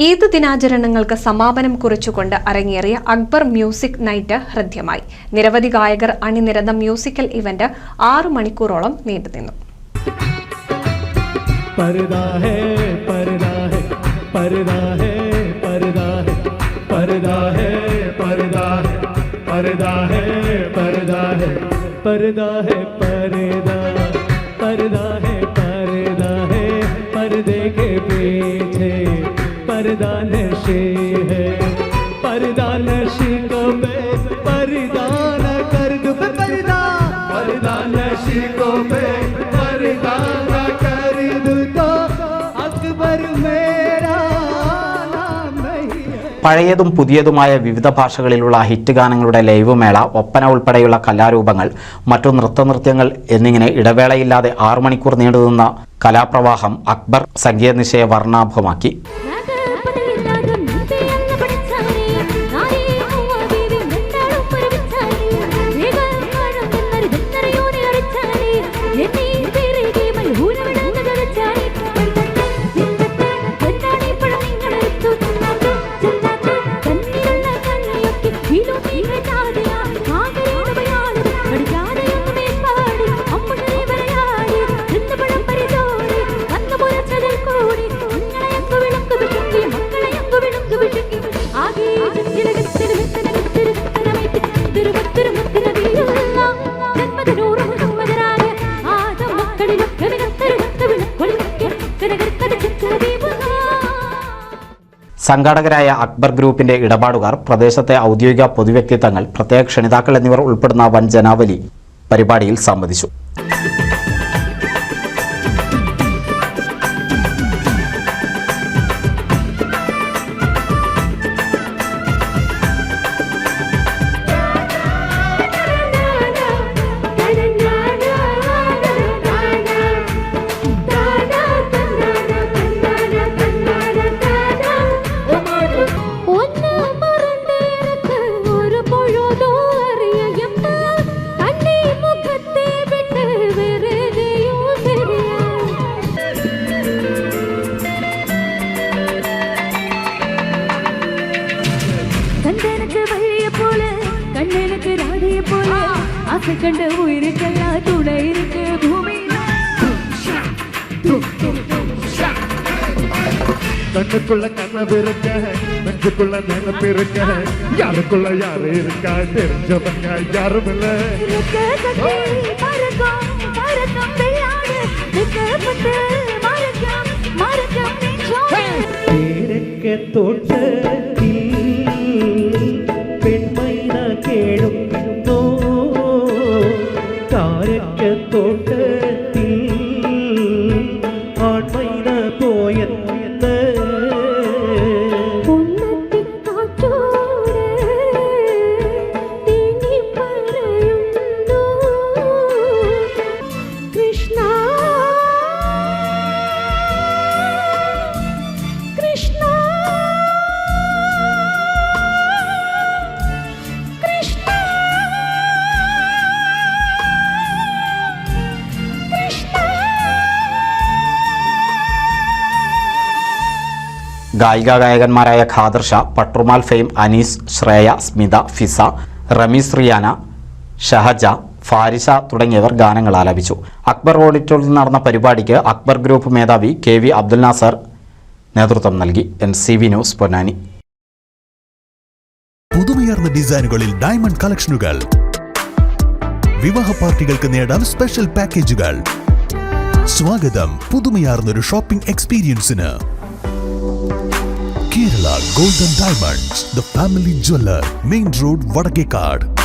ഈദ് ദിനാചരണങ്ങൾക്ക് സമാപനം കുറിച്ചുകൊണ്ട് അരങ്ങേറിയ Akbar music night ഹൃദ്യമായി. നിരവധി ഗായകർ അണിനിരന്ന മ്യൂസിക്കൽ ഇവന്റ് 6 മണിക്കൂറോളം നീണ്ടുനിന്നു. पर्दा नशी है पर्दा नशी को मैं पर्दा न कर दूं पर्दा नशी को मैं पर्दा न कर दूं तो अकबर मेरा नाम नहीं है. പഴയതും പുതിയതുമായ വിവിധ ഭാഷകളിലുള്ള ഹിറ്റ് ഗാനങ്ങളുടെ ലൈവ് മേള, ഒപ്പന ഉൾപ്പെടെയുള്ള കലാരൂപങ്ങൾ, മറ്റു നൃത്തനൃത്യങ്ങൾ എന്നിങ്ങനെ ഇടവേളയില്ലാതെ 6 മണിക്കൂർ നീണ്ടുനിന്ന കലാപ്രവാഹം അക്ബർ സംഗീത നിശയെ വർണ്ണാഭമാക്കി. സംഘാടകരായ അക്ബർ ഗ്രൂപ്പിന്റെ ഇടപാടുകാർ, പ്രദേശത്തെ ഔദ്യോഗിക പൊതുവ്യക്തിത്വങ്ങൾ, പ്രത്യേക ക്ഷണിതാക്കൾ എന്നിവർ ഉൾപ്പെടുന്ന വൻ ജനാവലി പരിപാടിയിൽ സംബന്ധിച്ചു. கண்ட உயிருக்கெல்லாம் துணை இருக்கு பூமி. கண்ணுக்குள்ள கனவு இருக்க, நெஞ்சுக்குள்ள நினைப்பு இருக்க, யாருக்குள்ள யாரு இருக்கா தெரிஞ்சவங்க யாரும் இல்ல. தோட்டத்தில் பெண்மைன கேடும் തോട്ടത്തിൽ ആൺമൈന പോയെന്ന കൃഷ്ണ കൃഷ്ണ ഗായികാഗായകന്മാരായ ഖാദർ ഷാ, പട്രുമാൽ ഫെയിം, അനീസ്, ശ്രേയ, സ്മിത, ഫിസ, റമീസ് റിയാന, ഷഹജ, ഫാരിസ തുടങ്ങിയവർ ഗാനങ്ങൾ ആലപിച്ചു. അക്ബർ ഓഡിറ്റോറിയത്തിൽ നടന്ന പരിപാടിക്ക് അക്ബർ ഗ്രൂപ്പ് മേധാവി KV അബ്ദുൽ നാസർ നേതൃത്വം നൽകി. NCV news, Ponnani. പുതുമയാർന്ന ഡിസൈനുകളിൽ ഡയമണ്ട് കളക്ഷനുകൾ, വിവാഹ പാർട്ടികൾക്ക് നേടാൻ സ്പെഷ്യൽ പാക്കേജുകൾ. സ്വാഗതം പുതുമയാർന്നൊരു ഷോപ്പിംഗ് എക്സ്പീരിയൻസിന്. Kerala Golden Diamonds, the family jeweler, Main Road, Vadakekad.